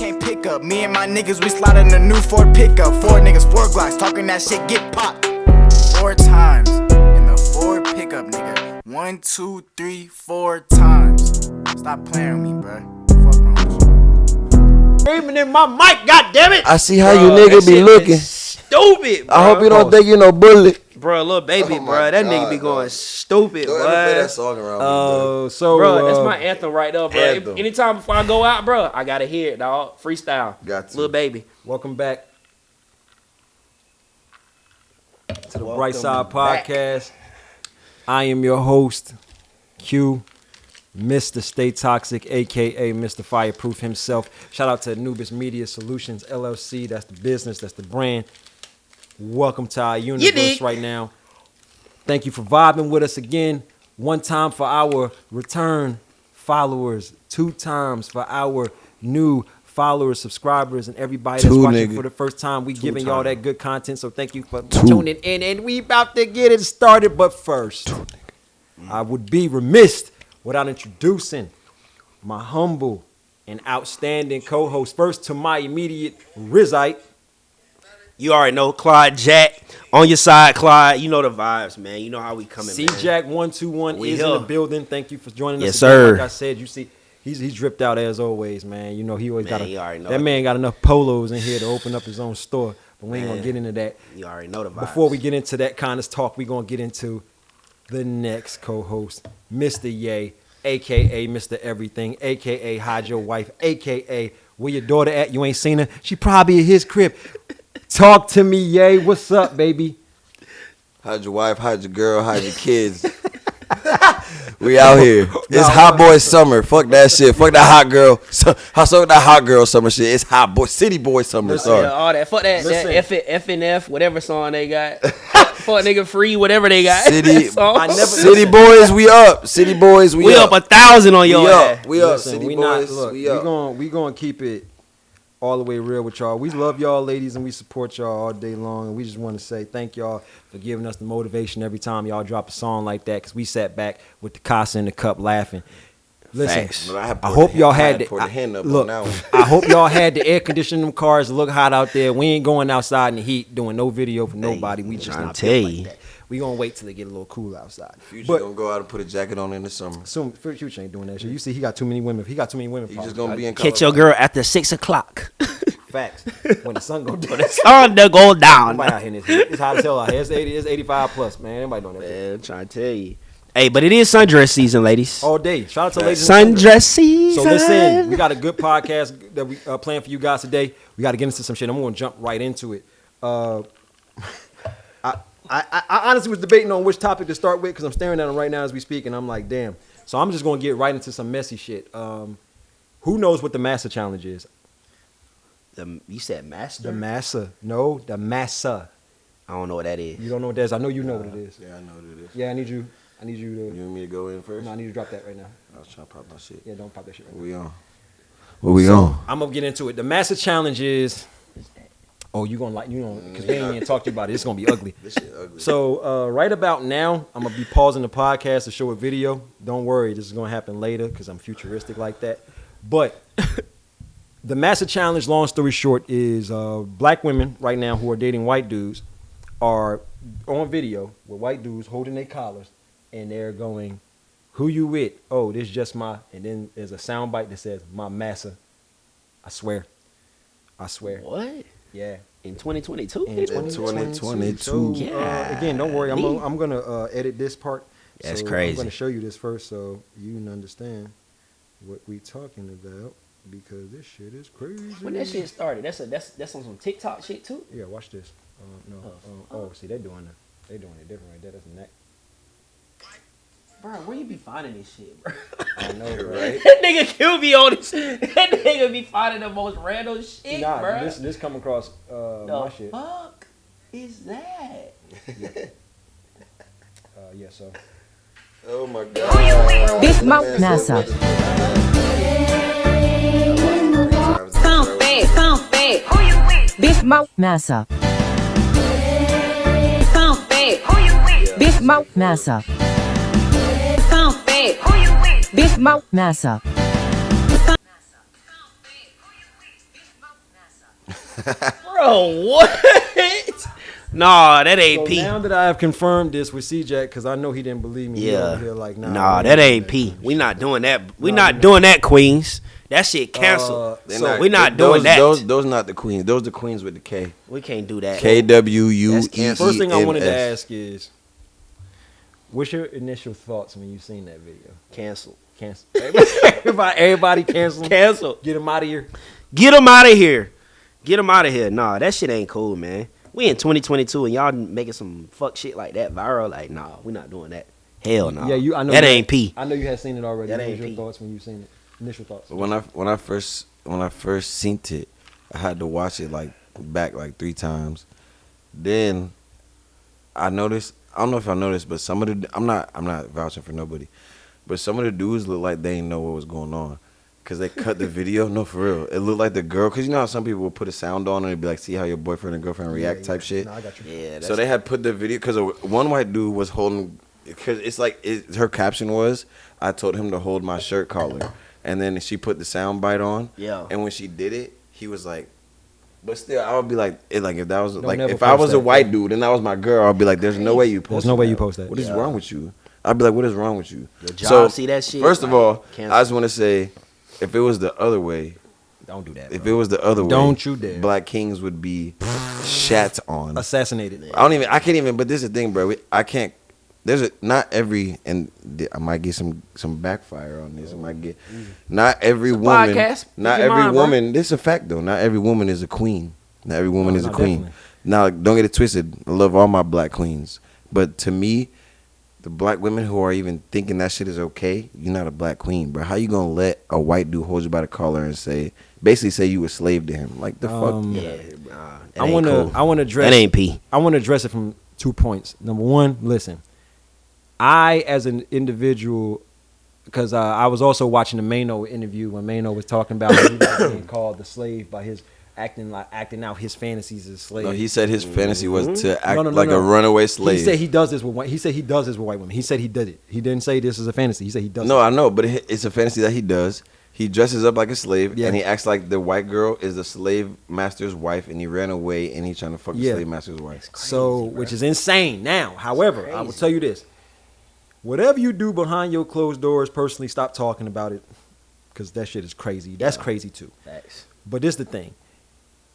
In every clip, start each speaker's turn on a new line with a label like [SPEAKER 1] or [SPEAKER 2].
[SPEAKER 1] can't pick up. Me and my niggas, we slide in a new Ford pickup. 4 niggas, 4 Glocks, talking that shit, get popped 4 times in the Ford pickup, nigga. 1, 2, 3, 4 times. Stop playing with me, bruh. Fuck wrong with you?
[SPEAKER 2] Screaming in my mic, goddammit.
[SPEAKER 3] I see how you nigga be looking.
[SPEAKER 2] Stupid, bro.
[SPEAKER 3] I hope you don't think you no bully.
[SPEAKER 2] Bro, little baby, bro. That nigga be going stupid,
[SPEAKER 3] Don't
[SPEAKER 2] bro.
[SPEAKER 3] ever play that song around me,
[SPEAKER 2] So, bro, that's my anthem right there, bro.
[SPEAKER 3] Anthem.
[SPEAKER 2] Anytime before I go out, bro, I gotta hear it, dog. Freestyle.
[SPEAKER 3] Got to.
[SPEAKER 2] Little baby.
[SPEAKER 4] Welcome back to the Bright Side Podcast. I am your host, Q, Mr. Stay Toxic, a.k.a. Mr. Fireproof himself. Shout out to Anubis Media Solutions, LLC. That's the business. That's the brand. Welcome to our universe right now. Thank you for vibing with us again. 1 time for our return followers. 2 times for our new followers, subscribers, and everybody that's watching for the first time. We giving y'all that good content, so thank you for tuning in. And we about to get it started, but first, I would be remiss without introducing my humble and outstanding co-host. First to my immediate Rizite.
[SPEAKER 2] You already know, Clyde Jack. On your side, Clyde. You know the vibes, man. You know how we coming, man.
[SPEAKER 4] C-Jack 121 is in the building. Thank you for joining us.
[SPEAKER 2] Yes, sir.
[SPEAKER 4] Like I said, you see, he's dripped out as always, man. You know, he always got
[SPEAKER 2] that
[SPEAKER 4] man got enough polos in here to open up his own store. But we ain't gonna get into that.
[SPEAKER 2] You already know the vibes.
[SPEAKER 4] Before we get into that kind of talk, we gonna get into the next co-host, Mr. Ye, a.k.a. Mr. Everything, a.k.a. Hide Your Wife, a.k.a. Where your daughter at? You ain't seen her? She probably at his crib. Talk to me, Ye. What's up, baby?
[SPEAKER 3] Hide your wife, hide your girl, hide your kids. We out here. It's hot boy summer. Fuck that shit. Fuck that hot girl. That hot girl summer shit. It's hot boy, city boy summer. Sorry.
[SPEAKER 2] Yeah, all that. Fuck that. F and F, whatever song they got. Fuck nigga free, whatever they got.
[SPEAKER 3] City boys, we up. City boys, we up.
[SPEAKER 2] 1,000 on your ass.
[SPEAKER 3] We up.
[SPEAKER 4] Listen,
[SPEAKER 3] City boys, we up.
[SPEAKER 4] We gonna keep it all the way real with y'all. We love y'all ladies and we support y'all all day long. And we just want to say thank y'all for giving us the motivation every time y'all drop a song like that. Because we sat back with the casa in the cup laughing. Listen, I hope y'all had I hope y'all had the air conditioning in them cars. Look hot out there. We ain't going outside in the heat doing no video for nobody. We just not tell you. Like that. We gonna wait till it get a little cool outside.
[SPEAKER 3] Future gonna go out and put a jacket on in the summer.
[SPEAKER 4] Soon, Future ain't doing that shit. You see, he got too many women. He got too many women.
[SPEAKER 3] He just gonna be in.
[SPEAKER 2] Catch your girl after 6 o'clock.
[SPEAKER 4] Facts. When the sun go down.
[SPEAKER 2] The sun go down.
[SPEAKER 4] Nobody out here in this heat. It's hot as hell out here. It's 80. It's 85 plus, man. Everybody doing that.
[SPEAKER 2] Man, I'm trying to tell you. Hey, but it is sundress season, ladies.
[SPEAKER 4] All day. Shout out to ladies.
[SPEAKER 2] Sundress season.
[SPEAKER 4] So listen, we got a good podcast that we planned for you guys today. We got to get into some shit. I'm going to jump right into it. I honestly was debating on which topic to start with because I'm staring at them right now as we speak, and I'm like, damn. So I'm just going to get right into some messy shit. Who knows what the Massa challenge is?
[SPEAKER 2] You said master?
[SPEAKER 4] The Massa. No, the Massa.
[SPEAKER 2] I don't know what that is.
[SPEAKER 4] You don't know what that is? I know you know what it is.
[SPEAKER 3] Yeah, I know what it is.
[SPEAKER 4] Yeah, I need you to.
[SPEAKER 3] You want me to go in first?
[SPEAKER 4] No, I need you to drop that right now.
[SPEAKER 3] I was trying to pop my shit.
[SPEAKER 4] Yeah, don't pop that shit right now.
[SPEAKER 3] What we on?
[SPEAKER 4] I'm going to get into it. The Massa challenge is... Oh, you gonna because we ain't even talked to you about it. It's gonna be ugly.
[SPEAKER 3] This shit ugly.
[SPEAKER 4] So right about now, I'm gonna be pausing the podcast to show a video. Don't worry, this is gonna happen later because I'm futuristic like that. But the Massa challenge, long story short, is black women right now who are dating white dudes are on video with white dudes holding their collars and they're going, "Who you with? Oh, this just my," and then there's a sound bite that says, "My Massa." I swear.
[SPEAKER 2] What?
[SPEAKER 4] Yeah.
[SPEAKER 2] In 2022?
[SPEAKER 4] In 2022.
[SPEAKER 2] Yeah.
[SPEAKER 4] Again, don't worry. I'm going to edit this part.
[SPEAKER 2] That's crazy.
[SPEAKER 4] I'm going to show you this first so you can understand what we talking about because this shit is crazy.
[SPEAKER 2] When that shit started, that's on some TikTok shit too?
[SPEAKER 4] Yeah, watch this. See, they're doing it different right there. That's neck.
[SPEAKER 2] Bro, where you be finding this shit, bro?
[SPEAKER 4] I know, right?
[SPEAKER 2] That nigga Q be on this. That nigga be finding the most random shit, bro.
[SPEAKER 4] This come across my shit.
[SPEAKER 2] The fuck is that?
[SPEAKER 4] Yeah, so.
[SPEAKER 3] Oh my god.
[SPEAKER 5] Big Mouth Massa. Sound fed. Who you with? Big Mouth Massa. Sound fed. Who you with? Big Mouth Massa. Sound fed. Who you with? Big Mouth Massa.
[SPEAKER 2] Bro, what? Nah, that ain't
[SPEAKER 4] So
[SPEAKER 2] P.
[SPEAKER 4] now that I have confirmed this with C-Jack, because I know he didn't believe me. He
[SPEAKER 2] Yeah.
[SPEAKER 4] over here like,
[SPEAKER 2] Nah, that ain't P. We not doing that. We not doing that, Queens. That shit canceled. We not doing that.
[SPEAKER 3] Those not the queens. Those the queens with the K.
[SPEAKER 2] We can't do that.
[SPEAKER 3] KWUEENS.
[SPEAKER 4] First thing I wanted to ask is, what's your initial thoughts when you seen that video?
[SPEAKER 2] Cancel.
[SPEAKER 4] Cancel. Everybody cancel.
[SPEAKER 2] Cancel.
[SPEAKER 4] Get him out of here.
[SPEAKER 2] Get them out of here. Get them out of here. Nah, that shit ain't cool, man. We in 2022 and y'all making some fuck shit like that viral. Like, nah, we not doing that. Hell no.
[SPEAKER 4] Yeah, I know
[SPEAKER 2] that
[SPEAKER 4] you
[SPEAKER 2] ain't P.
[SPEAKER 4] I know you had seen it already.
[SPEAKER 2] That
[SPEAKER 4] What
[SPEAKER 2] ain't
[SPEAKER 4] was your
[SPEAKER 2] P.
[SPEAKER 4] thoughts when you seen it? Initial thoughts.
[SPEAKER 3] When I first seen it, I had to watch it back 3 times. Then I noticed. I don't know if I noticed, but some of the I'm not vouching for nobody, but some of the dudes look like they didn't know what was going on. Cause they cut the video. No, for real. It looked like the girl. Cause you know how some people will put a sound on and it'd be like, see how your boyfriend and girlfriend react type shit.
[SPEAKER 4] No, I got you.
[SPEAKER 2] Yeah.
[SPEAKER 3] So they had put the video. Cause one white dude was holding. Cause it's like her caption was, "I told him to hold my shirt collar," and then she put the sound bite on.
[SPEAKER 2] Yeah.
[SPEAKER 3] And when she did it, he was like, but still, I would be like, if that was
[SPEAKER 4] Don't
[SPEAKER 3] like,
[SPEAKER 4] never
[SPEAKER 3] if I
[SPEAKER 4] post
[SPEAKER 3] was a
[SPEAKER 4] that,
[SPEAKER 3] white
[SPEAKER 4] bro.
[SPEAKER 3] dude and that was my girl, I'd be like, there's no way you post.
[SPEAKER 4] There's no way you post that.
[SPEAKER 3] What is
[SPEAKER 2] Yeah.
[SPEAKER 3] wrong with you? I'd be like, what is wrong with you?
[SPEAKER 2] Your job, see that shit?
[SPEAKER 3] First of all,
[SPEAKER 2] Cancel.
[SPEAKER 3] I just want to say, if it was the other way,
[SPEAKER 4] Don't do that.
[SPEAKER 3] if
[SPEAKER 4] bro.
[SPEAKER 3] it was the other way,
[SPEAKER 4] Don't you dare.
[SPEAKER 3] Black Kings would be shat on.
[SPEAKER 4] Assassinated.
[SPEAKER 3] I can't even. But this is the thing, bro. I can't. Not every, and I might get some backfire on this. I might get not every woman.
[SPEAKER 2] podcast.
[SPEAKER 3] Not
[SPEAKER 2] Keep your
[SPEAKER 3] every
[SPEAKER 2] mind, bro.
[SPEAKER 3] woman. This is a fact though. Not every woman is a queen. Not every woman is a
[SPEAKER 4] no,
[SPEAKER 3] queen.
[SPEAKER 4] definitely.
[SPEAKER 3] Now, don't get it twisted. I love all my black queens, but to me, the black women who are even thinking that shit is okay, you're not a black queen, bro. How you gonna let a white dude hold you by the collar and basically say you a slave to him? Like the fuck?
[SPEAKER 2] Yeah.
[SPEAKER 4] I want to address.
[SPEAKER 2] That ain't P.
[SPEAKER 4] I want to address it from 2 points. Number one, listen. I, as an individual, because I was also watching the Mano interview when Mano was talking about how he was being called the slave by his acting out his fantasies as a slave.
[SPEAKER 3] No, he said his fantasy was to act
[SPEAKER 4] No,
[SPEAKER 3] like a runaway slave.
[SPEAKER 4] He said he does this with white. He said he does this with white women. He said he did it. He didn't say this is a fantasy. He said he does.
[SPEAKER 3] No,
[SPEAKER 4] it.
[SPEAKER 3] I know, but it's a fantasy that he does. He dresses up like a slave,
[SPEAKER 4] Yeah.
[SPEAKER 3] and he acts like the white girl is the slave master's wife, and he ran away, and he's trying to fuck the
[SPEAKER 4] Yeah.
[SPEAKER 3] slave master's wife.
[SPEAKER 4] So, which is insane. Now, however, I will tell you this: whatever you do behind your closed doors, personally, stop talking about it, because that shit is crazy. That's crazy too.
[SPEAKER 2] Facts.
[SPEAKER 4] But this the thing.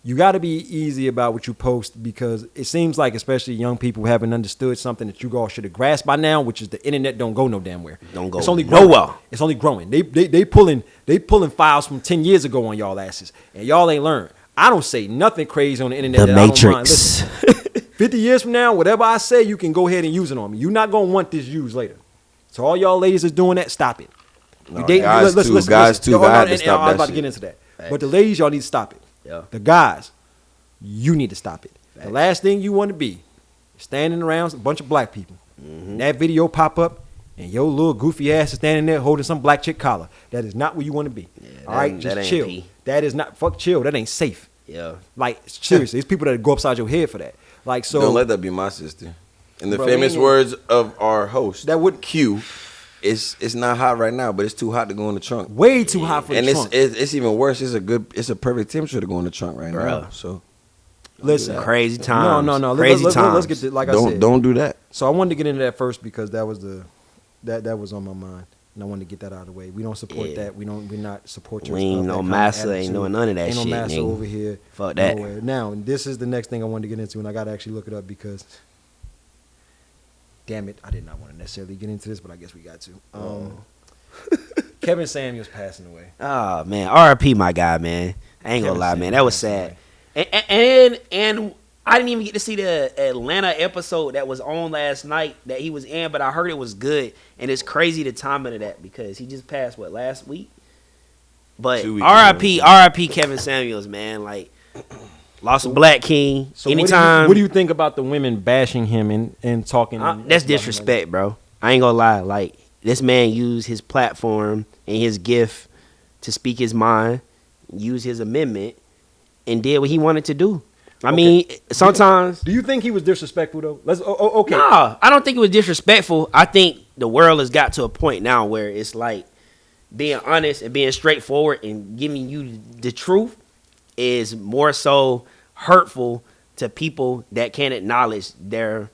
[SPEAKER 4] You got to be easy about what you post, because it seems like, especially young people, haven't understood something that you all should have grasped by now, which is the internet don't go no damn where.
[SPEAKER 2] Don't go
[SPEAKER 4] It's only
[SPEAKER 2] nowhere.
[SPEAKER 4] growing. It's only growing. They pulling files from 10 years ago on y'all asses, and y'all ain't learned. I don't say nothing crazy on the internet.
[SPEAKER 2] The
[SPEAKER 4] that I don't mind.
[SPEAKER 2] Matrix.
[SPEAKER 4] Listen, 50 years from now, whatever I say, you can go ahead and use it on me. You're not gonna want this used later. So all y'all ladies is doing that, stop it.
[SPEAKER 3] No,
[SPEAKER 4] You dating-
[SPEAKER 3] guys too. Guys too.
[SPEAKER 4] Yo,
[SPEAKER 3] I had to
[SPEAKER 4] and
[SPEAKER 3] stop
[SPEAKER 4] I was
[SPEAKER 3] that
[SPEAKER 4] about to
[SPEAKER 3] shit.
[SPEAKER 4] get into that. But the ladies, y'all need to stop it.
[SPEAKER 2] Yeah.
[SPEAKER 4] The guys, you need to stop it. The last thing you want to be standing around a bunch of black people. And that video pop up, and your little goofy ass is standing there holding some black chick collar. That is not where you want to be. All right,
[SPEAKER 2] that
[SPEAKER 4] just
[SPEAKER 2] ain't
[SPEAKER 4] chill.
[SPEAKER 2] P.
[SPEAKER 4] That is not chill. That ain't safe.
[SPEAKER 2] Yeah.
[SPEAKER 4] Like seriously, it's people that go upside your head for that. Like so.
[SPEAKER 3] Don't let that be my sister. In the
[SPEAKER 4] Bro,
[SPEAKER 3] famous
[SPEAKER 4] we-
[SPEAKER 3] words of our host,
[SPEAKER 4] That would-
[SPEAKER 3] Q. It's not hot right now, but it's too hot to go in the trunk.
[SPEAKER 4] way too hot for
[SPEAKER 3] And
[SPEAKER 4] the
[SPEAKER 3] it's
[SPEAKER 4] trunk.
[SPEAKER 3] it's even worse. It's a perfect temperature to go in the trunk right now.
[SPEAKER 2] Bruh.
[SPEAKER 3] So
[SPEAKER 4] Listen,
[SPEAKER 2] Crazy times.
[SPEAKER 4] no.
[SPEAKER 2] Crazy
[SPEAKER 4] Let's
[SPEAKER 2] times.
[SPEAKER 4] get to, like I said.
[SPEAKER 3] don't do that.
[SPEAKER 4] So I wanted to get into that first because that was that was on my mind, and I wanted to get that out of the way. We don't support
[SPEAKER 2] Yeah.
[SPEAKER 4] that. We're not supporters.
[SPEAKER 2] We ain't
[SPEAKER 4] of that
[SPEAKER 2] no
[SPEAKER 4] kind of
[SPEAKER 2] Massa, ain't
[SPEAKER 4] attitude.
[SPEAKER 2] doing none of that
[SPEAKER 4] ain't
[SPEAKER 2] shit,
[SPEAKER 4] no Massa
[SPEAKER 2] nigga.
[SPEAKER 4] over here.
[SPEAKER 2] Fuck that.
[SPEAKER 4] Nowhere. Now, and this is the next thing I wanted to get into, and I got to actually look it up because, damn it, I did not want to necessarily get into this, but I guess we got to. Kevin Samuels passing away.
[SPEAKER 2] Oh man, R.I.P. my guy, man. I ain't gonna
[SPEAKER 4] Kevin
[SPEAKER 2] lie,
[SPEAKER 4] Samuels
[SPEAKER 2] man. That was
[SPEAKER 4] passed
[SPEAKER 2] sad.
[SPEAKER 4] away.
[SPEAKER 2] And I didn't even get to see the Atlanta episode that was on last night that he was in, but I heard it was good. And it's crazy the timing of that because he just passed last week. But
[SPEAKER 3] 2 weeks
[SPEAKER 2] R.I.P.
[SPEAKER 3] ago.
[SPEAKER 2] R.I.P. Kevin Samuels, man. Like lost a black king.
[SPEAKER 4] So
[SPEAKER 2] Anytime
[SPEAKER 4] what do you think about the women bashing him and talking?
[SPEAKER 2] that's disrespect, bro. I ain't gonna lie. Like this man used his platform and his gift to speak his mind, use his amendment, and did what he wanted to do. I mean, sometimes.
[SPEAKER 4] Do you think he was disrespectful though? Okay.
[SPEAKER 2] Nah, I don't think it was disrespectful. I think the world has got to a point now where it's like being honest and being straightforward and giving you the truth is more so hurtful to people that can't acknowledge their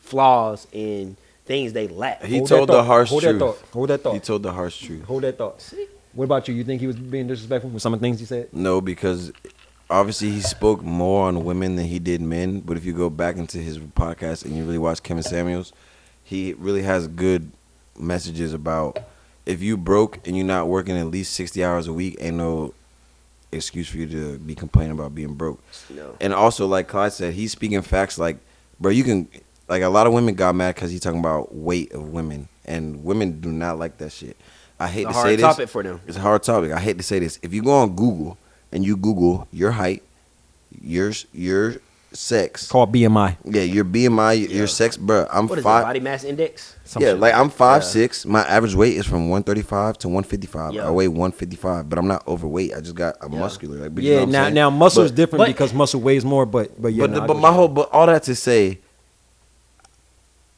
[SPEAKER 2] flaws and things they lack.
[SPEAKER 3] He
[SPEAKER 4] Hold
[SPEAKER 3] told
[SPEAKER 4] that
[SPEAKER 3] the
[SPEAKER 4] thought.
[SPEAKER 3] harsh
[SPEAKER 4] Hold
[SPEAKER 3] truth.
[SPEAKER 4] that thought. Hold that thought.
[SPEAKER 3] He told the harsh truth.
[SPEAKER 4] Hold that thought. What about you? You think he was being disrespectful with some of the things he said?
[SPEAKER 3] No, because obviously he spoke more on women than he did men. But if you go back into his podcast and you really watch Kevin Samuels, he really has good messages about if you broke and you're not working at least 60 hours a week, ain't no excuse for you to be complaining about being broke.
[SPEAKER 2] No.
[SPEAKER 3] And also, like Clyde said, he's speaking facts. Like, bro, you can, like, a lot of women got mad because he's talking about weight of women, and women do not like that shit. I hate
[SPEAKER 2] It's a
[SPEAKER 3] to say
[SPEAKER 2] hard
[SPEAKER 3] this.
[SPEAKER 2] topic for them.
[SPEAKER 3] It's a hard topic. I hate to say this. If you go on Google and you Google your height, your sex,
[SPEAKER 4] Called BMI.
[SPEAKER 3] yeah, your BMI, your sex, bro. I'm
[SPEAKER 2] What is it?
[SPEAKER 3] 5.
[SPEAKER 2] Body mass index?
[SPEAKER 4] Some
[SPEAKER 3] Yeah,
[SPEAKER 4] shit.
[SPEAKER 3] like I'm 5'6". My average weight is from 135 to 155.
[SPEAKER 2] Yeah.
[SPEAKER 3] I weigh 155, but I'm not overweight. I just got a muscular. Like, but you know
[SPEAKER 4] Yeah,
[SPEAKER 3] what I'm saying?
[SPEAKER 4] now muscle is
[SPEAKER 3] But-
[SPEAKER 4] different
[SPEAKER 2] but-
[SPEAKER 4] because muscle weighs more, but yeah.
[SPEAKER 3] But all that to say,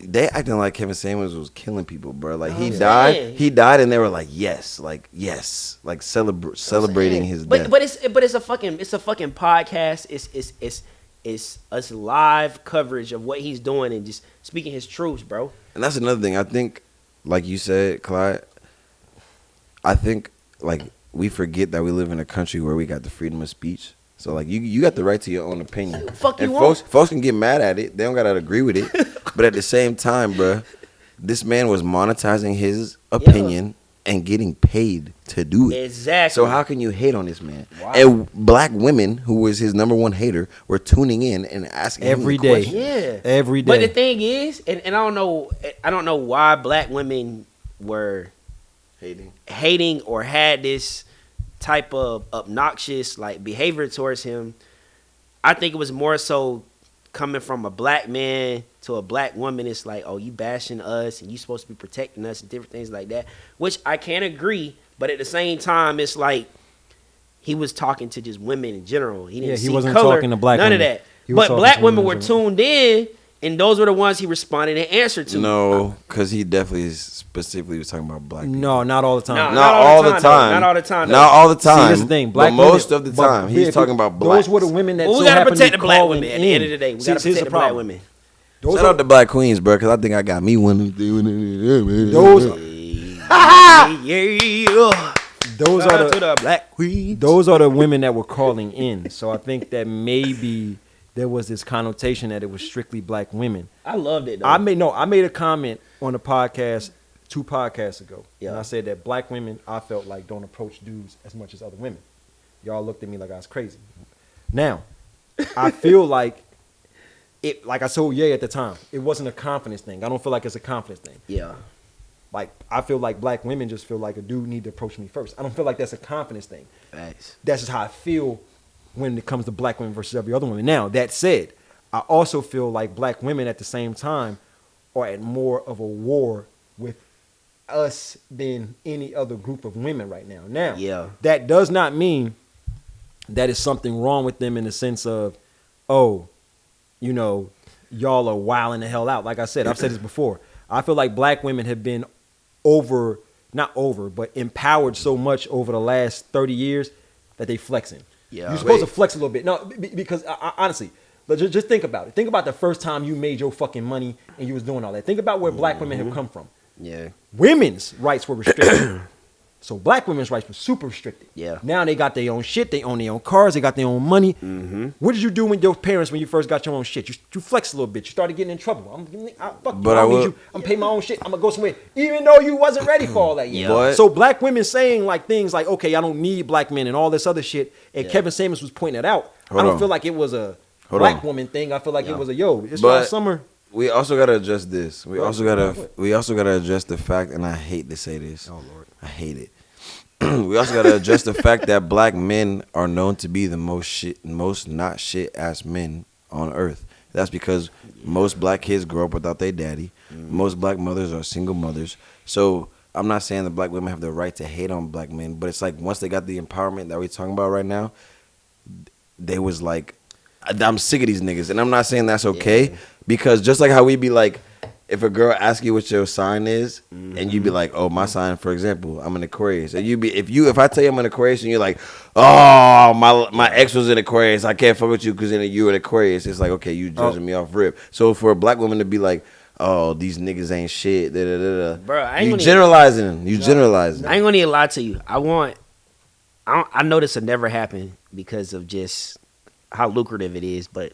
[SPEAKER 3] they acting like Kevin Samuels was killing people, bro. Like he
[SPEAKER 2] saying.
[SPEAKER 3] died, and they were like yes, like celebrating his death.
[SPEAKER 2] But it's a fucking podcast. It's us live coverage of what he's doing and just speaking his truths, bro.
[SPEAKER 3] And that's another thing. I think, like you said, Clyde, I think like we forget that we live in a country where we got the freedom of speech. So like you got the right to your own opinion.
[SPEAKER 2] Fuck you
[SPEAKER 3] and
[SPEAKER 2] want.
[SPEAKER 3] folks can get mad at it. They don't gotta agree with it. But at the same time, bruh, this man was monetizing his opinion and getting paid to do it.
[SPEAKER 2] Exactly.
[SPEAKER 3] So how can you hate on this man?
[SPEAKER 2] Wow.
[SPEAKER 3] And black women, who was his number one hater, were tuning in and asking
[SPEAKER 4] Every
[SPEAKER 3] him the
[SPEAKER 4] day.
[SPEAKER 3] question.
[SPEAKER 2] Yeah.
[SPEAKER 4] Every
[SPEAKER 2] But
[SPEAKER 4] day.
[SPEAKER 2] the thing is, and I don't know why black women were hating or had this type of obnoxious like behavior towards him. I think it was more so coming from a black man to a black woman. It's like, oh, you bashing us and you supposed to be protecting us and different things like that, which I can agree. But at the same time, it's like he was talking to just women in general. He didn't
[SPEAKER 4] Yeah, he
[SPEAKER 2] see
[SPEAKER 4] wasn't
[SPEAKER 2] color,
[SPEAKER 4] talking to black
[SPEAKER 2] none
[SPEAKER 4] women.
[SPEAKER 2] of that.
[SPEAKER 4] He was
[SPEAKER 2] But
[SPEAKER 4] talking
[SPEAKER 2] black
[SPEAKER 4] to
[SPEAKER 2] women
[SPEAKER 4] women
[SPEAKER 2] were
[SPEAKER 4] in general.
[SPEAKER 2] tuned in, and those were the ones he responded and answered to.
[SPEAKER 3] No, because he definitely specifically was talking about black people.
[SPEAKER 4] No, not all the time.
[SPEAKER 2] Nah.
[SPEAKER 3] Not all the time.
[SPEAKER 2] Not all the time, though.
[SPEAKER 3] Not all the time.
[SPEAKER 4] See, here's the thing. Black
[SPEAKER 3] but most
[SPEAKER 4] women,
[SPEAKER 3] of the time,
[SPEAKER 4] but
[SPEAKER 3] he's
[SPEAKER 4] yeah,
[SPEAKER 3] talking about black.
[SPEAKER 4] Those were the women that
[SPEAKER 2] Well, we
[SPEAKER 4] so
[SPEAKER 2] gotta
[SPEAKER 4] happened
[SPEAKER 2] protect
[SPEAKER 4] to
[SPEAKER 2] the black
[SPEAKER 4] calling
[SPEAKER 2] women. At the end of
[SPEAKER 4] in.
[SPEAKER 2] the day, we
[SPEAKER 4] See,
[SPEAKER 2] gotta
[SPEAKER 4] here's
[SPEAKER 2] protect the black women.
[SPEAKER 4] Those
[SPEAKER 3] Shout
[SPEAKER 4] are,
[SPEAKER 3] out to Black Queens, bro, because I think I got me one.
[SPEAKER 4] those,
[SPEAKER 2] Yeah.
[SPEAKER 4] those
[SPEAKER 2] Shout
[SPEAKER 4] are
[SPEAKER 2] out to
[SPEAKER 4] the
[SPEAKER 2] the black queen.
[SPEAKER 4] those are the women that were calling in. So I think that maybe there was this connotation that it was strictly black women.
[SPEAKER 2] I loved it though.
[SPEAKER 4] I made a comment on the podcast 2 podcasts ago.
[SPEAKER 2] Yeah.
[SPEAKER 4] And I said that black women, I felt like, don't approach dudes as much as other women. Y'all looked at me like I was crazy. Now, I feel like it, like I told Ye at the time, it wasn't a confidence thing. I don't feel like it's a confidence thing.
[SPEAKER 2] Yeah.
[SPEAKER 4] Like, I feel like black women just feel like a dude need to approach me first. I don't feel like that's a confidence thing.
[SPEAKER 2] Thanks.
[SPEAKER 4] That's just how I feel when it comes to black women versus every other woman. Now, that said, I also feel like black women at the same time are at more of a war with us than any other group of women right now. Now,
[SPEAKER 2] Yeah.
[SPEAKER 4] that does not mean that is something wrong with them in the sense of, oh, you know, y'all are wilding the hell out. Like I said, I've said this before. I feel like black women have been but empowered so much over the last 30 years that they flexing.
[SPEAKER 2] Yeah.
[SPEAKER 4] You're supposed to flex a little bit. No, because honestly, but just think about it. Think about the first time you made your fucking money and you was doing all that. Think about where black women have come from.
[SPEAKER 2] Yeah.
[SPEAKER 4] Women's rights were restricted. So black women's rights were super restricted.
[SPEAKER 2] Yeah.
[SPEAKER 4] Now they got their own shit. They own their own cars. They got their own money.
[SPEAKER 2] Mm-hmm.
[SPEAKER 4] What did you do with your parents when you first got your own shit? You flexed a little bit. You started getting in trouble. Fuck you.
[SPEAKER 3] But
[SPEAKER 4] I
[SPEAKER 3] I
[SPEAKER 4] don't need
[SPEAKER 3] will-
[SPEAKER 4] you. I'm paying my own shit. I'm gonna go somewhere, even though you wasn't ready for all that yet.
[SPEAKER 2] Yeah.
[SPEAKER 3] But-
[SPEAKER 4] So black women saying like things like, okay, I don't need black men and all this other shit. And
[SPEAKER 2] Yeah.
[SPEAKER 4] Kevin Samuels was pointing it out.
[SPEAKER 3] Hold
[SPEAKER 4] I don't
[SPEAKER 3] on.
[SPEAKER 4] feel like it was a
[SPEAKER 3] Hold
[SPEAKER 4] black
[SPEAKER 3] on.
[SPEAKER 4] woman thing. I feel like
[SPEAKER 2] Yeah.
[SPEAKER 4] it was a it's
[SPEAKER 3] But-
[SPEAKER 4] y'all summer.
[SPEAKER 3] We also gotta address this. We
[SPEAKER 4] Go
[SPEAKER 3] also gotta address the fact, and I hate to say this.
[SPEAKER 4] Oh Lord.
[SPEAKER 3] I hate it. We also gotta address the fact that black men are known to be the most not shit ass men on earth. That's because most black kids grow up without their daddy. Most black mothers are single mothers. So I'm not saying that black women have the right to hate on black men, but it's like once they got the empowerment that we're talking about right now, they was like, I'm sick of these niggas. And I'm not saying that's okay, because just like how we be like, if a girl asks you what your sign is, and you be like, "Oh, my sign, for example, I'm an Aquarius," and if I tell you I'm an Aquarius, and you're like, "Oh, my ex was an Aquarius, I can't fuck with you because you're an Aquarius," it's like, okay, you judging me off rip. So for a black woman to be like, "Oh, these niggas ain't shit,"
[SPEAKER 2] Bro, I ain't
[SPEAKER 3] you
[SPEAKER 2] gonna
[SPEAKER 3] generalizing them. You generalizing.
[SPEAKER 2] I ain't gonna even lie to you. I know this will never happen because of just how lucrative it is, but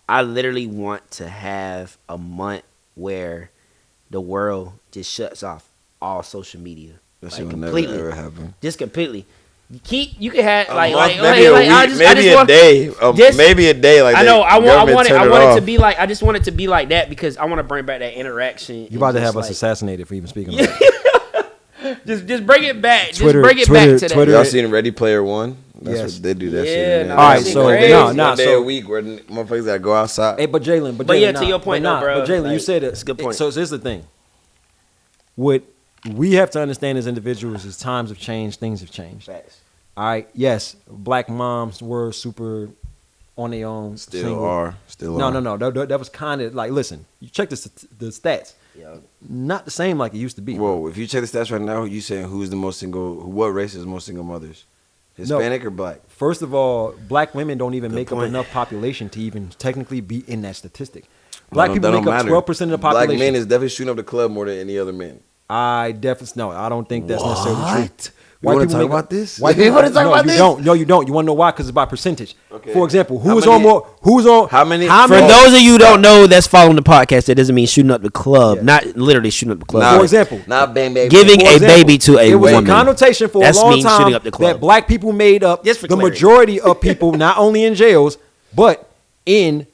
[SPEAKER 2] I literally want to have a month where the world just shuts off all social media.
[SPEAKER 3] That
[SPEAKER 2] Like,
[SPEAKER 3] shit will
[SPEAKER 2] completely.
[SPEAKER 3] never ever happen.
[SPEAKER 2] Just completely. You can have
[SPEAKER 3] A
[SPEAKER 2] like
[SPEAKER 3] month,
[SPEAKER 2] like
[SPEAKER 3] maybe a week,
[SPEAKER 2] I just
[SPEAKER 3] maybe a
[SPEAKER 2] want,
[SPEAKER 3] day,
[SPEAKER 2] just-
[SPEAKER 3] maybe a day. Like
[SPEAKER 2] I know. I want it to
[SPEAKER 3] be.
[SPEAKER 2] be like. I just want it to be like that because I want to bring back that interaction.
[SPEAKER 4] You about to have us assassinated for even speaking about it.
[SPEAKER 2] Just bring it back.
[SPEAKER 4] Twitter-
[SPEAKER 2] just bring it
[SPEAKER 4] Twitter-
[SPEAKER 2] back to
[SPEAKER 4] Twitter-
[SPEAKER 2] that.
[SPEAKER 3] Y'all seen Ready Player One? That's
[SPEAKER 4] Yes.
[SPEAKER 3] what they do. That
[SPEAKER 2] Yeah,
[SPEAKER 3] shit.
[SPEAKER 2] nah,
[SPEAKER 4] All right,
[SPEAKER 2] that's
[SPEAKER 4] so
[SPEAKER 2] crazy.
[SPEAKER 3] one day
[SPEAKER 4] so
[SPEAKER 3] a week where motherfuckers gotta go outside.
[SPEAKER 4] Hey, but Jalen,
[SPEAKER 2] But
[SPEAKER 4] Jalen,
[SPEAKER 2] yeah, to your point, though, bro,
[SPEAKER 4] But Jalen, you
[SPEAKER 2] like,
[SPEAKER 4] said it.
[SPEAKER 2] that's a good point.
[SPEAKER 4] So here's the thing. What we have to understand as individuals is times have changed, things have changed.
[SPEAKER 2] Facts.
[SPEAKER 4] All right. Yes, black moms were super on their own.
[SPEAKER 3] Still
[SPEAKER 4] single.
[SPEAKER 3] are. Still
[SPEAKER 4] No,
[SPEAKER 3] are.
[SPEAKER 4] no, no. That was kind of like, listen, you check the stats.
[SPEAKER 2] Yeah.
[SPEAKER 4] Not the same like it used to be.
[SPEAKER 3] Whoa, if you check the stats right now, you saying who's the most single? What race is most single mothers? Hispanic or black?
[SPEAKER 4] First of all, black women don't even
[SPEAKER 3] Good
[SPEAKER 4] make
[SPEAKER 3] point.
[SPEAKER 4] up enough population to even technically be in that statistic.
[SPEAKER 3] That
[SPEAKER 4] Black
[SPEAKER 3] don't-
[SPEAKER 4] people
[SPEAKER 3] that
[SPEAKER 4] make
[SPEAKER 3] don't
[SPEAKER 4] up
[SPEAKER 3] matter.
[SPEAKER 4] 12% of the population.
[SPEAKER 3] Black men is definitely shooting up the club more than any other men.
[SPEAKER 4] I don't think that's necessarily true.
[SPEAKER 3] What? You wanna
[SPEAKER 4] people
[SPEAKER 3] talk
[SPEAKER 4] make
[SPEAKER 3] about
[SPEAKER 4] up-
[SPEAKER 3] this?
[SPEAKER 4] White
[SPEAKER 3] You
[SPEAKER 4] people,
[SPEAKER 3] wanna talk
[SPEAKER 4] no,
[SPEAKER 3] about
[SPEAKER 4] you
[SPEAKER 3] this?
[SPEAKER 4] don't. No, you don't. You want to know why? Because it's by percentage.
[SPEAKER 3] Okay.
[SPEAKER 4] For example,
[SPEAKER 3] How
[SPEAKER 4] who's
[SPEAKER 3] many-
[SPEAKER 4] on more? Who's on?
[SPEAKER 3] How many-
[SPEAKER 2] For
[SPEAKER 3] Oh.
[SPEAKER 2] those of you who don't know that's following the podcast, that doesn't mean shooting up the club.
[SPEAKER 4] Yeah.
[SPEAKER 2] Not literally shooting up the club.
[SPEAKER 3] Nah,
[SPEAKER 4] For example,
[SPEAKER 3] not bang bang.
[SPEAKER 2] Giving
[SPEAKER 3] bang.
[SPEAKER 2] a
[SPEAKER 4] example,
[SPEAKER 2] baby to a
[SPEAKER 4] it was
[SPEAKER 2] woman.
[SPEAKER 4] a connotation for
[SPEAKER 2] That's
[SPEAKER 4] a long
[SPEAKER 2] mean
[SPEAKER 4] time
[SPEAKER 2] shooting up the club.
[SPEAKER 4] that black people made up
[SPEAKER 2] Just for
[SPEAKER 4] the
[SPEAKER 2] clarity.
[SPEAKER 4] majority of people, not only in jails but in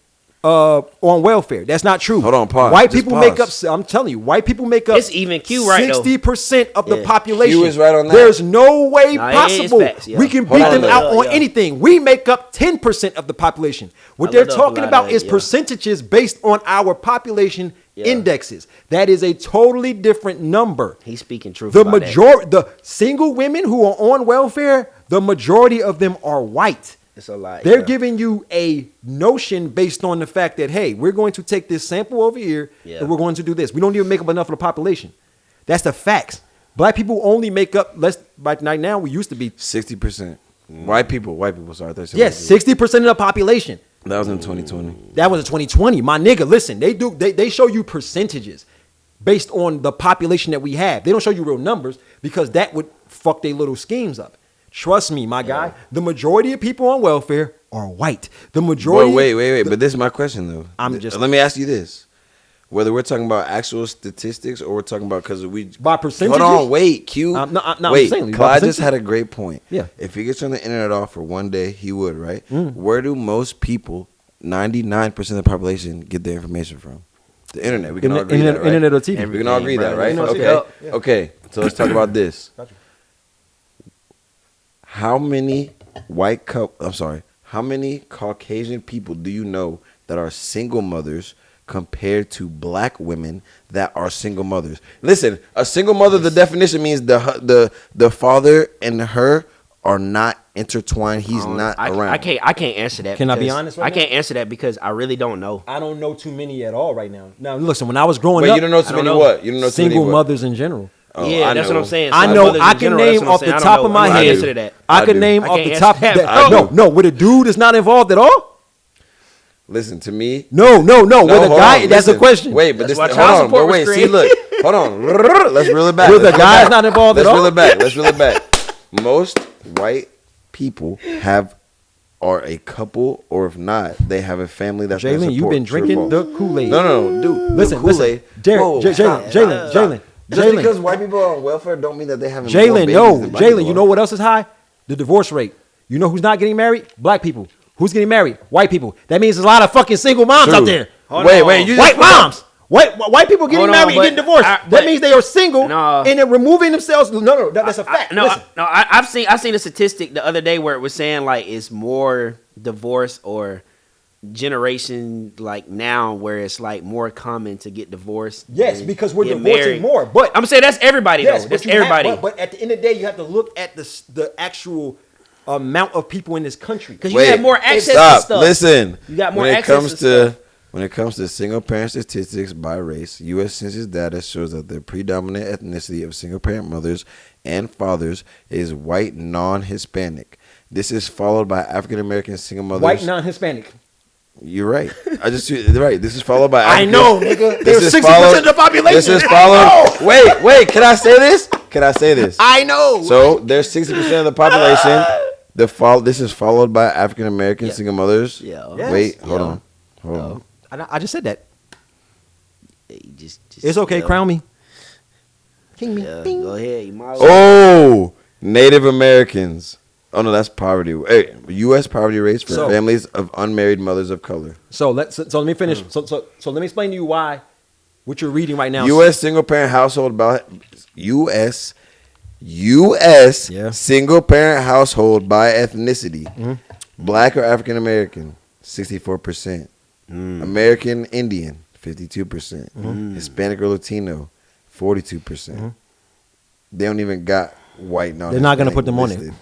[SPEAKER 4] on welfare. That's not true.
[SPEAKER 3] Hold on, pause.
[SPEAKER 4] White
[SPEAKER 3] Just
[SPEAKER 4] people
[SPEAKER 3] pause.
[SPEAKER 4] make up. I'm telling you, white people make up.
[SPEAKER 2] It's even Q right though.
[SPEAKER 4] 60% of the
[SPEAKER 2] Yeah.
[SPEAKER 4] population.
[SPEAKER 3] Q is right on that.
[SPEAKER 4] There's no way
[SPEAKER 2] Nah, it is
[SPEAKER 4] possible
[SPEAKER 2] facts, yeah.
[SPEAKER 4] we can
[SPEAKER 3] Hold
[SPEAKER 4] beat
[SPEAKER 3] on,
[SPEAKER 4] them
[SPEAKER 3] look,
[SPEAKER 4] out
[SPEAKER 2] yeah,
[SPEAKER 4] on
[SPEAKER 2] yeah.
[SPEAKER 4] anything. We make up 10% of the population. What
[SPEAKER 2] I
[SPEAKER 4] they're
[SPEAKER 2] looked up a
[SPEAKER 4] talking
[SPEAKER 2] lot
[SPEAKER 4] about
[SPEAKER 2] of
[SPEAKER 4] is
[SPEAKER 2] that, yeah.
[SPEAKER 4] percentages based on our population
[SPEAKER 2] Yeah.
[SPEAKER 4] indexes. That is a totally different number.
[SPEAKER 2] He's speaking truth.
[SPEAKER 4] The
[SPEAKER 2] about that.
[SPEAKER 4] majority, the single women who are on welfare, the majority of them are white.
[SPEAKER 2] It's a lie.
[SPEAKER 4] They're
[SPEAKER 2] yeah.
[SPEAKER 4] giving you a notion based on the fact that, hey, we're going to take this sample over here
[SPEAKER 2] Yeah.
[SPEAKER 4] and we're going to do this. We don't even make up enough of the population. That's the facts. Black people only make up less. Right now, we used to be
[SPEAKER 3] 60%. White people. Sorry,
[SPEAKER 4] yes, 60% of the population.
[SPEAKER 3] That was in 2020.
[SPEAKER 4] That was in 2020. My nigga, listen, they show you percentages based on the population that we have. They don't show you real numbers because that would fuck their little schemes up. Trust me, my guy. The majority of people on welfare are white. The majority.
[SPEAKER 3] But wait. But this is my question though. Let me ask you this: whether we're talking about actual statistics or we're talking about because we
[SPEAKER 4] By percentages?
[SPEAKER 3] Hold on, wait, Q.
[SPEAKER 4] No, I'm
[SPEAKER 3] wait,
[SPEAKER 4] saying, by
[SPEAKER 3] Clyde just
[SPEAKER 4] percentage.
[SPEAKER 3] had a great point.
[SPEAKER 4] Yeah.
[SPEAKER 3] If he gets on the internet off for one day, he would, right? Where do most people, 99% of the population, get their information from? The internet. We can all agree that, right?
[SPEAKER 4] Internet or TV.
[SPEAKER 3] We can all agree
[SPEAKER 2] bro.
[SPEAKER 3] that, right?
[SPEAKER 2] Internet,
[SPEAKER 3] Okay.
[SPEAKER 2] yeah.
[SPEAKER 3] Okay. So let's talk about this.
[SPEAKER 4] Gotcha.
[SPEAKER 3] How many how many Caucasian people do you know that are single mothers compared to black women that are single mothers? Listen, a single mother, the definition means the father and her are not intertwined. He's not around.
[SPEAKER 2] I can't answer that.
[SPEAKER 4] Can I be
[SPEAKER 2] because-
[SPEAKER 4] honest right
[SPEAKER 2] I
[SPEAKER 4] now?
[SPEAKER 2] can't answer that because I really don't know.
[SPEAKER 4] I don't know too many at all right now. Now, listen, when I was growing
[SPEAKER 3] Wait,
[SPEAKER 4] up,
[SPEAKER 3] you don't know too
[SPEAKER 2] I don't
[SPEAKER 3] many
[SPEAKER 2] know.
[SPEAKER 3] what? You don't know too many
[SPEAKER 4] single
[SPEAKER 3] what?
[SPEAKER 4] mothers in general.
[SPEAKER 3] Oh,
[SPEAKER 2] Yeah,
[SPEAKER 3] I
[SPEAKER 2] that's
[SPEAKER 3] know.
[SPEAKER 2] what I'm saying.
[SPEAKER 4] I
[SPEAKER 2] Single
[SPEAKER 4] know
[SPEAKER 2] mothers in
[SPEAKER 4] I can
[SPEAKER 2] general, that's
[SPEAKER 4] name
[SPEAKER 2] what I'm
[SPEAKER 4] off the
[SPEAKER 2] saying. I don't
[SPEAKER 4] top
[SPEAKER 2] know.
[SPEAKER 4] of my
[SPEAKER 2] I can't
[SPEAKER 4] head.
[SPEAKER 2] answer to that.
[SPEAKER 4] I
[SPEAKER 3] I
[SPEAKER 4] could
[SPEAKER 3] do.
[SPEAKER 4] name
[SPEAKER 2] I
[SPEAKER 4] off
[SPEAKER 2] can't
[SPEAKER 4] the top.
[SPEAKER 2] answer that.
[SPEAKER 3] I do.
[SPEAKER 4] No, with a dude is not involved at all.
[SPEAKER 3] Listen to me.
[SPEAKER 4] No, with a
[SPEAKER 3] hold
[SPEAKER 4] guy.
[SPEAKER 3] on,
[SPEAKER 4] That's
[SPEAKER 3] listen.
[SPEAKER 4] a question.
[SPEAKER 3] Wait, but
[SPEAKER 2] That's
[SPEAKER 3] this
[SPEAKER 2] why
[SPEAKER 3] hold
[SPEAKER 2] child
[SPEAKER 3] on.
[SPEAKER 2] support
[SPEAKER 3] But
[SPEAKER 2] was
[SPEAKER 3] wait, see,
[SPEAKER 2] created.
[SPEAKER 3] look. Hold on. Let's reel it back.
[SPEAKER 4] With
[SPEAKER 3] Let's
[SPEAKER 4] the
[SPEAKER 3] reel it
[SPEAKER 4] guy's
[SPEAKER 3] back.
[SPEAKER 4] not involved at
[SPEAKER 3] Let's
[SPEAKER 4] all?
[SPEAKER 3] reel it back. Let's reel it back. Most white people are a couple, or if not, they have a family that's their
[SPEAKER 4] Jalen, you've
[SPEAKER 3] support.
[SPEAKER 4] been
[SPEAKER 3] True or
[SPEAKER 4] drinking
[SPEAKER 3] false?
[SPEAKER 4] the Kool-Aid.
[SPEAKER 3] No, dude.
[SPEAKER 4] Listen,
[SPEAKER 3] the Kool-Aid.
[SPEAKER 4] Derek,
[SPEAKER 3] Whoa,
[SPEAKER 4] Jalen,
[SPEAKER 3] stop.
[SPEAKER 4] Jalen.
[SPEAKER 3] Just because white people are on welfare don't mean that they haven't. born
[SPEAKER 4] Jalen,
[SPEAKER 3] babies
[SPEAKER 4] no,
[SPEAKER 3] than black
[SPEAKER 4] Jalen.
[SPEAKER 3] people
[SPEAKER 4] You
[SPEAKER 3] are.
[SPEAKER 4] know what else is high? The divorce rate. You know who's not getting married? Black people. Who's getting married? White people. That means there's a lot of fucking single moms
[SPEAKER 3] True.
[SPEAKER 4] out there.
[SPEAKER 3] Wait, you just
[SPEAKER 4] White
[SPEAKER 3] put that-
[SPEAKER 4] moms. White people getting
[SPEAKER 2] Hold on,
[SPEAKER 4] married and
[SPEAKER 2] but
[SPEAKER 4] getting divorced.
[SPEAKER 2] but-
[SPEAKER 4] That means they are single
[SPEAKER 2] No.
[SPEAKER 4] and they're removing themselves. No, that's a fact. Listen.
[SPEAKER 2] I've seen a statistic the other day where it was saying like it's more divorce or generation like now where it's like more common to get divorced.
[SPEAKER 4] Yes,
[SPEAKER 2] than
[SPEAKER 4] because we're
[SPEAKER 2] get
[SPEAKER 4] divorcing
[SPEAKER 2] married.
[SPEAKER 4] more. But
[SPEAKER 2] I'm saying that's everybody
[SPEAKER 4] yes,
[SPEAKER 2] though. That's
[SPEAKER 4] but you have-
[SPEAKER 2] everybody.
[SPEAKER 4] but at the end of the day, you have to look at the actual amount of people in this country.
[SPEAKER 2] Because you have more access to
[SPEAKER 3] Stop.
[SPEAKER 2] stuff.
[SPEAKER 3] Listen.
[SPEAKER 2] You got more
[SPEAKER 3] when it
[SPEAKER 2] access
[SPEAKER 3] comes
[SPEAKER 2] to stuff.
[SPEAKER 3] When it comes to single-parent statistics by race, U.S. Census data shows that the predominant ethnicity of single-parent mothers and fathers is white non-Hispanic. This is followed by African-American single mothers.
[SPEAKER 4] White non-Hispanic.
[SPEAKER 3] You're right. Right. This is followed by
[SPEAKER 4] I know, nigga. They're 60% of the population.
[SPEAKER 3] This is followed. Wait. Can I say this?
[SPEAKER 4] I know.
[SPEAKER 3] So there's 60% of the population. This is followed by African American single mothers.
[SPEAKER 2] Yeah.
[SPEAKER 4] Yes.
[SPEAKER 3] Wait, hold on.
[SPEAKER 4] I just said that.
[SPEAKER 2] Just
[SPEAKER 4] It's okay. Crown me. King me.
[SPEAKER 2] Yeah,
[SPEAKER 4] Bing.
[SPEAKER 2] go ahead. You might
[SPEAKER 3] Oh, Native Americans. Oh no, that's poverty. Hey, U.S. poverty rates for families of unmarried mothers of color.
[SPEAKER 4] So let me finish. So let me explain to you why what you're reading right now.
[SPEAKER 3] U.S. single parent household by U.S. single parent household by ethnicity. Black or African American, 64%. American Indian, 52%. Hispanic or Latino, 42%. They don't even got white non.
[SPEAKER 4] They're not going to put them on it.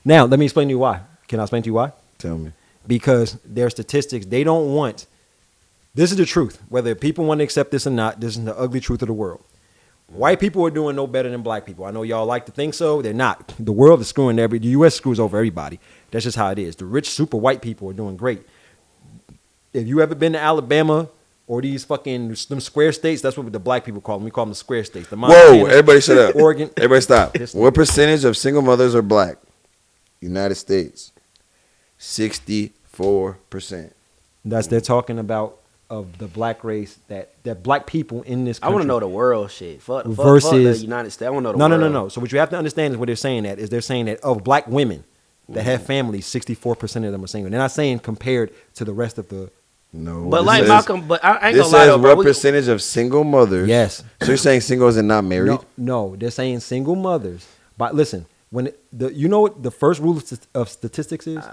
[SPEAKER 4] Now, let me explain to you why. Can I explain to you why?
[SPEAKER 3] Tell me.
[SPEAKER 4] Because their statistics, they don't want. This is the truth. Whether people want to accept this or not, this is the ugly truth of the world. White people are doing no better than black people. I know y'all like to think so. They're not. The world is screwing the U.S. screws over everybody. That's just how it is. The rich, super white people are doing great. If you ever been to Alabama or these fucking them square states, that's what the black people call them. We call them the square states. The
[SPEAKER 3] Whoa, everybody shut up.
[SPEAKER 4] Oregon.
[SPEAKER 3] Everybody stop. What percentage of single mothers are black? United States, 64%.
[SPEAKER 4] They're talking about of the black race that black people in this country.
[SPEAKER 2] I want to know the world shit. Fuck
[SPEAKER 4] Versus
[SPEAKER 2] the United States. I want to know the world.
[SPEAKER 4] No. So what you have to understand is what they're saying that is they're saying that of black women that have families, 64% of them are single. They're not saying compared to the rest of the.
[SPEAKER 3] No.
[SPEAKER 2] But like Malcolm, but I ain't
[SPEAKER 3] this
[SPEAKER 2] gonna lie
[SPEAKER 3] says
[SPEAKER 2] though, bro.
[SPEAKER 3] what percentage of single mothers?
[SPEAKER 4] Yes.
[SPEAKER 3] So you're saying singles and not married?
[SPEAKER 4] No, they're saying single mothers. But listen, when you know what the first rule of statistics is?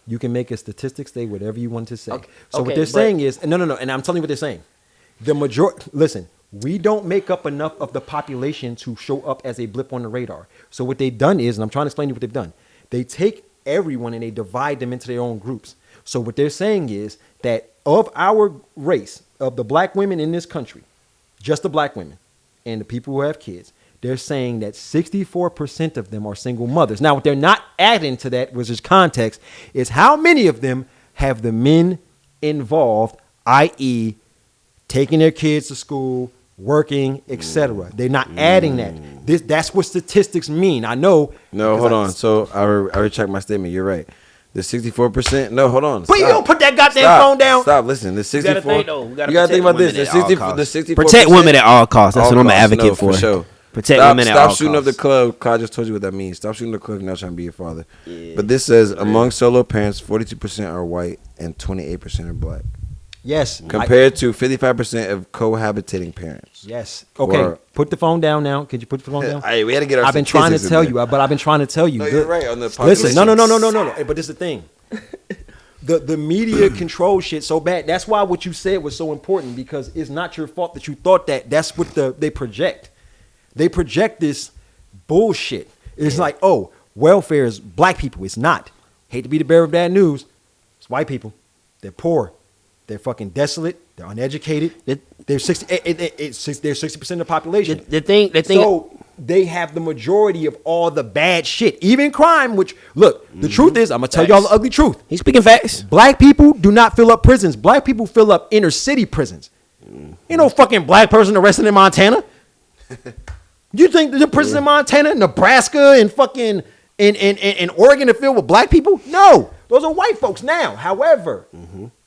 [SPEAKER 4] You can make a statistic say whatever you want to say.
[SPEAKER 2] Okay,
[SPEAKER 4] so what they're saying is no, and I'm telling you what they're saying. The majority. Listen, we don't make up enough of the population to show up as a blip on the radar. So what they've done is, and I'm trying to explain to you what they've done. They take everyone and they divide them into their own groups. So what they're saying is that of our race, of the black women in this country, just the black women and the people who have kids, they're saying that 64% of them are single mothers. Now, what they're not adding to that, which is context, is how many of them have the men involved, i.e., taking their kids to school, working, etc. They're not adding that. That's what statistics mean. I know.
[SPEAKER 3] No, hold on. So I retract my statement. You're right. The 64%. No, hold on.
[SPEAKER 4] But you don't put that goddamn phone down.
[SPEAKER 3] Stop. Listen. The 64.
[SPEAKER 2] You
[SPEAKER 3] gotta think about this. The 64.
[SPEAKER 2] Protect women at all costs. That's what I'm an advocate
[SPEAKER 3] No,
[SPEAKER 2] for.
[SPEAKER 3] sure.
[SPEAKER 2] Protect women at all costs.
[SPEAKER 3] Stop shooting up the club. I just told you what that means. Stop shooting the club. You're not trying to be your father. Yeah. But this says among solo parents, 42% are white and 28% are black.
[SPEAKER 4] Yes.
[SPEAKER 3] Compared to 55% of cohabitating parents.
[SPEAKER 4] Yes. Okay. Put the phone down now. Could you put the phone down?
[SPEAKER 3] Hey, we had to get our.
[SPEAKER 4] I've been trying to tell you, but I've been trying to tell you.
[SPEAKER 3] No, you're right on the population.
[SPEAKER 4] Listen, no. Hey, but this is the thing. The media controls shit so bad. That's why what you said was so important, because it's not your fault that you thought that. That's what they project. They project this bullshit. It's like, oh, welfare is black people. It's not. Hate to be the bearer of bad news. It's white people. They're poor. They're fucking desolate. They're uneducated. They're 60% of the population.
[SPEAKER 2] The thing.
[SPEAKER 4] So they have the majority of all the bad shit, even crime. Which look, the truth is, I'm gonna tell y'all the ugly truth.
[SPEAKER 2] He's speaking facts.
[SPEAKER 4] Black people do not fill up prisons. Black people fill up inner city prisons. You know, fucking black person arrested in Montana. You think the prisons in Montana, Nebraska, and fucking in Oregon are filled with black people? No, those are white folks now. However,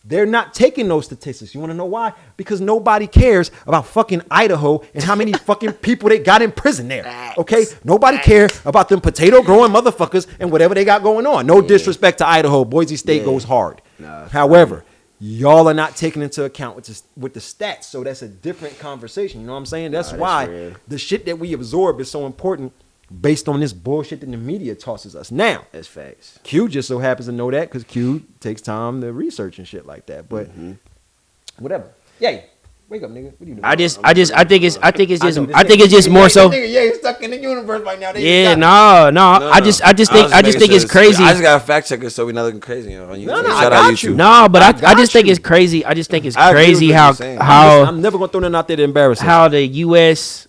[SPEAKER 4] they're not taking those statistics. You want to know why? Because nobody cares about fucking Idaho and how many fucking people they got in prison there. Okay? Nobody cares about them potato growing motherfuckers and whatever they got going on. No disrespect to Idaho. Boise State goes hard. However, y'all are not taking into account with the stats. So that's a different conversation. You know what I'm saying? That's why the shit that we absorb is so important based on this bullshit that the media tosses us. Now,
[SPEAKER 2] that's facts.
[SPEAKER 4] Q just so happens to know that because Q takes time to research and shit like that. But whatever. Yay. Wake up, nigga. What are you doing?
[SPEAKER 2] I think it's just more
[SPEAKER 3] Yeah,
[SPEAKER 2] so.
[SPEAKER 3] nigga, yeah, he's stuck in the universe right now.
[SPEAKER 2] Yeah, no. I just think it's crazy.
[SPEAKER 3] I just got a fact checker, so we not looking crazy on YouTube.
[SPEAKER 4] No,
[SPEAKER 3] Shout
[SPEAKER 4] I
[SPEAKER 3] out
[SPEAKER 4] got
[SPEAKER 3] YouTube.
[SPEAKER 4] you.
[SPEAKER 2] No, but I
[SPEAKER 4] got
[SPEAKER 2] just think
[SPEAKER 4] you.
[SPEAKER 2] it's crazy. I just think it's
[SPEAKER 3] I agree with
[SPEAKER 2] crazy
[SPEAKER 3] what you're saying.
[SPEAKER 4] I'm never gonna throw nothing out there to embarrass us.
[SPEAKER 2] how the U.S.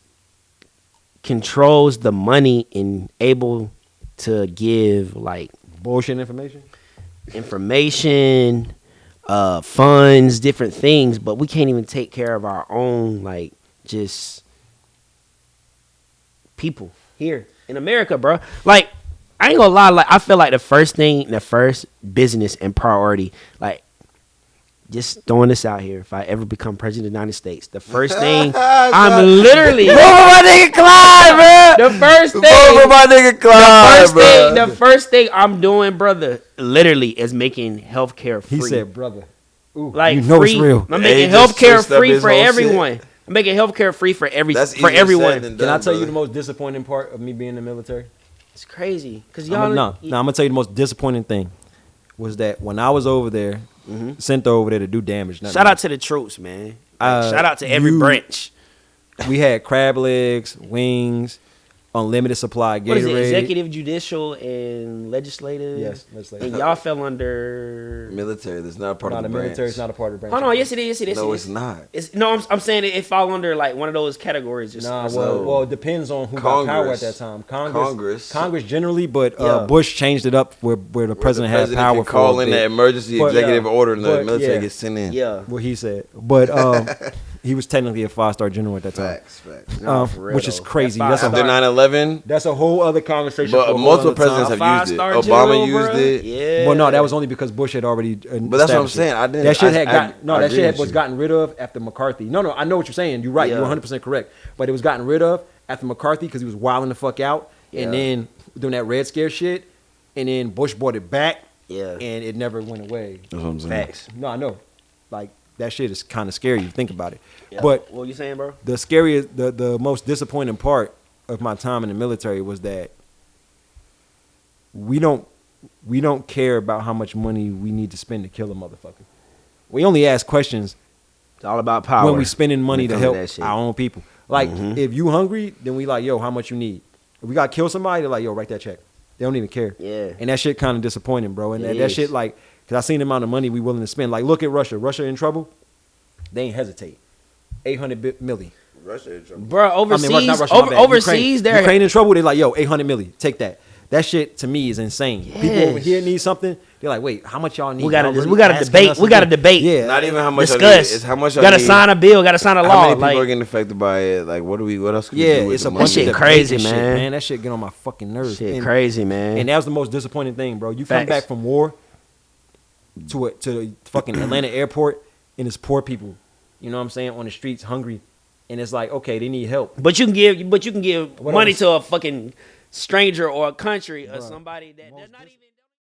[SPEAKER 2] controls the money and able to give like
[SPEAKER 4] Bullshit information.
[SPEAKER 2] information, funds, different things, but we can't even take care of our own like just people here in America, bro. Like I ain't gonna lie, like I feel like the first business and priority, like just throwing this out here, if I ever become president of the United States, the first thing I'm literally
[SPEAKER 3] Vote for my nigga Clyde, bro.
[SPEAKER 2] the first thing
[SPEAKER 3] Vote for my nigga Clyde, bro.
[SPEAKER 2] the first thing I'm doing, brother, literally is making healthcare free.
[SPEAKER 4] He said, "Brother, ooh,
[SPEAKER 2] like
[SPEAKER 4] you know
[SPEAKER 2] free.
[SPEAKER 4] it's real."
[SPEAKER 2] I'm
[SPEAKER 3] Hey,
[SPEAKER 2] making
[SPEAKER 3] he just
[SPEAKER 2] healthcare
[SPEAKER 3] switched up
[SPEAKER 2] free
[SPEAKER 3] his
[SPEAKER 2] for
[SPEAKER 3] whole shit.
[SPEAKER 2] everyone. I'm making healthcare free for
[SPEAKER 3] That's
[SPEAKER 2] for
[SPEAKER 3] easier
[SPEAKER 2] everyone.
[SPEAKER 3] said than
[SPEAKER 4] Can I
[SPEAKER 3] done,
[SPEAKER 4] tell you the
[SPEAKER 3] brother.
[SPEAKER 4] most disappointing part of me being in the military?
[SPEAKER 2] It's crazy because
[SPEAKER 4] I'm
[SPEAKER 2] y'all.
[SPEAKER 4] gonna tell you the most disappointing thing was that when I was over there, sent over there to do damage.
[SPEAKER 2] Shout out to the troops, man. Like, shout out to every
[SPEAKER 4] you-
[SPEAKER 2] branch.
[SPEAKER 4] We had crab legs, wings, unlimited supply Gatorade.
[SPEAKER 2] What is it? Executive, judicial, and legislative.
[SPEAKER 4] Yes, legislative.
[SPEAKER 2] And y'all fell under.
[SPEAKER 3] Military, that's not a part
[SPEAKER 4] No,
[SPEAKER 3] of
[SPEAKER 4] the
[SPEAKER 3] the branch.
[SPEAKER 4] military is not a part of the branch.
[SPEAKER 2] Hold on, yes it is. Yes it is.
[SPEAKER 3] No,
[SPEAKER 2] it
[SPEAKER 3] it's
[SPEAKER 2] is.
[SPEAKER 3] not.
[SPEAKER 2] No, I'm saying it fall under like one of those categories. Just
[SPEAKER 4] Nah,
[SPEAKER 3] So-
[SPEAKER 4] well, it depends on who got power at
[SPEAKER 3] Congress.
[SPEAKER 4] that time.
[SPEAKER 3] Congress.
[SPEAKER 4] Congress generally, but
[SPEAKER 2] Yeah.
[SPEAKER 4] Bush changed it up where the president had power
[SPEAKER 3] can
[SPEAKER 4] for
[SPEAKER 3] call
[SPEAKER 4] a
[SPEAKER 3] in
[SPEAKER 4] bit.
[SPEAKER 3] the emergency
[SPEAKER 4] But,
[SPEAKER 3] executive
[SPEAKER 4] yeah.
[SPEAKER 3] order and the
[SPEAKER 4] But,
[SPEAKER 3] military
[SPEAKER 4] yeah.
[SPEAKER 3] gets sent in.
[SPEAKER 2] yeah.
[SPEAKER 4] What he said, but he was technically a 5-star general at that time,
[SPEAKER 3] Facts.
[SPEAKER 2] No, for real,
[SPEAKER 4] which is
[SPEAKER 2] though.
[SPEAKER 4] crazy.
[SPEAKER 2] That
[SPEAKER 4] That's a,
[SPEAKER 3] After 9/11,
[SPEAKER 4] that's a whole other conversation. for a
[SPEAKER 3] but
[SPEAKER 4] whole
[SPEAKER 3] multiple
[SPEAKER 4] other time.
[SPEAKER 3] presidents have used it.
[SPEAKER 2] Five-star
[SPEAKER 3] Obama
[SPEAKER 2] general,
[SPEAKER 3] used
[SPEAKER 2] bruh.
[SPEAKER 3] it.
[SPEAKER 2] Yeah.
[SPEAKER 4] Well, no, that was only because Bush had already.
[SPEAKER 3] But that's what I'm
[SPEAKER 4] established it.
[SPEAKER 3] saying. I didn't.
[SPEAKER 4] That shit had
[SPEAKER 3] I
[SPEAKER 4] that
[SPEAKER 3] agree
[SPEAKER 4] shit
[SPEAKER 3] with
[SPEAKER 4] was
[SPEAKER 3] you.
[SPEAKER 4] gotten rid of after McCarthy. No, I know what you're saying. You're right.
[SPEAKER 2] Yeah.
[SPEAKER 4] You're 100% correct. But it was gotten rid of after McCarthy because he was wilding the fuck out,
[SPEAKER 2] Yeah.
[SPEAKER 4] and then doing that Red Scare shit, and then Bush brought it back,
[SPEAKER 2] Yeah.
[SPEAKER 4] and it never went away.
[SPEAKER 3] That's what I'm saying.
[SPEAKER 2] Facts.
[SPEAKER 4] No, I know. Like that shit is kind of scary. You think about it.
[SPEAKER 2] Yeah.
[SPEAKER 4] But
[SPEAKER 2] what you saying, bro?
[SPEAKER 4] the scariest, the most disappointing part of my time in the military was that we don't care about how much money we need to spend to kill a motherfucker. We only ask questions
[SPEAKER 2] It's all about power.
[SPEAKER 4] when we spending money to
[SPEAKER 2] When it
[SPEAKER 4] help
[SPEAKER 2] comes to that shit.
[SPEAKER 4] our own people. Like if you hungry, then we like, yo, how much you need? If we gotta kill somebody, they're like, yo, write that check. They don't even care.
[SPEAKER 2] Yeah.
[SPEAKER 4] And that shit kind of disappointing, bro. And
[SPEAKER 2] It
[SPEAKER 4] that
[SPEAKER 2] is.
[SPEAKER 4] shit like, cause I seen the amount of money we willing to spend. Like, look at Russia. Russia in trouble. They ain't hesitate. 800 million.
[SPEAKER 3] Russia in trouble.
[SPEAKER 2] Bro, overseas,
[SPEAKER 4] not Russia, my bad.
[SPEAKER 2] overseas, they're
[SPEAKER 4] Ukraine in trouble. They're like, yo, 800 million. Take that. That shit to me is insane. People over
[SPEAKER 2] Yes.
[SPEAKER 4] here need something. They're like, wait, how much y'all need?
[SPEAKER 2] We gotta
[SPEAKER 4] Y'all
[SPEAKER 2] just-
[SPEAKER 4] really
[SPEAKER 2] we gotta
[SPEAKER 4] asking
[SPEAKER 2] debate.
[SPEAKER 4] us
[SPEAKER 2] We
[SPEAKER 4] to
[SPEAKER 2] gotta
[SPEAKER 4] do-
[SPEAKER 2] debate.
[SPEAKER 4] Yeah,
[SPEAKER 3] Not even how much I need.
[SPEAKER 2] discuss.
[SPEAKER 3] It's how much I
[SPEAKER 2] Gotta
[SPEAKER 3] need.
[SPEAKER 2] sign a bill. Gotta sign a
[SPEAKER 3] How
[SPEAKER 2] law.
[SPEAKER 3] many people
[SPEAKER 2] Like,
[SPEAKER 3] are getting affected by it? Like, what else can we
[SPEAKER 4] yeah.
[SPEAKER 3] do with
[SPEAKER 4] It's
[SPEAKER 3] the
[SPEAKER 4] a
[SPEAKER 3] money?
[SPEAKER 4] bunch
[SPEAKER 2] shit
[SPEAKER 4] of
[SPEAKER 2] crazy,
[SPEAKER 4] debate and
[SPEAKER 2] man.
[SPEAKER 4] Shit, man, that shit get on my fucking nerves.
[SPEAKER 2] shit,
[SPEAKER 4] And-
[SPEAKER 2] crazy, man.
[SPEAKER 4] And that was the most disappointing thing, bro. You come
[SPEAKER 2] Facts.
[SPEAKER 4] back from war to the fucking Atlanta airport, and it's poor people. You know what I'm saying? On the streets, hungry, and it's like, okay, they need help.
[SPEAKER 2] but you can give
[SPEAKER 4] What
[SPEAKER 2] money
[SPEAKER 4] else?
[SPEAKER 2] to a fucking stranger or a country or somebody that they're not even.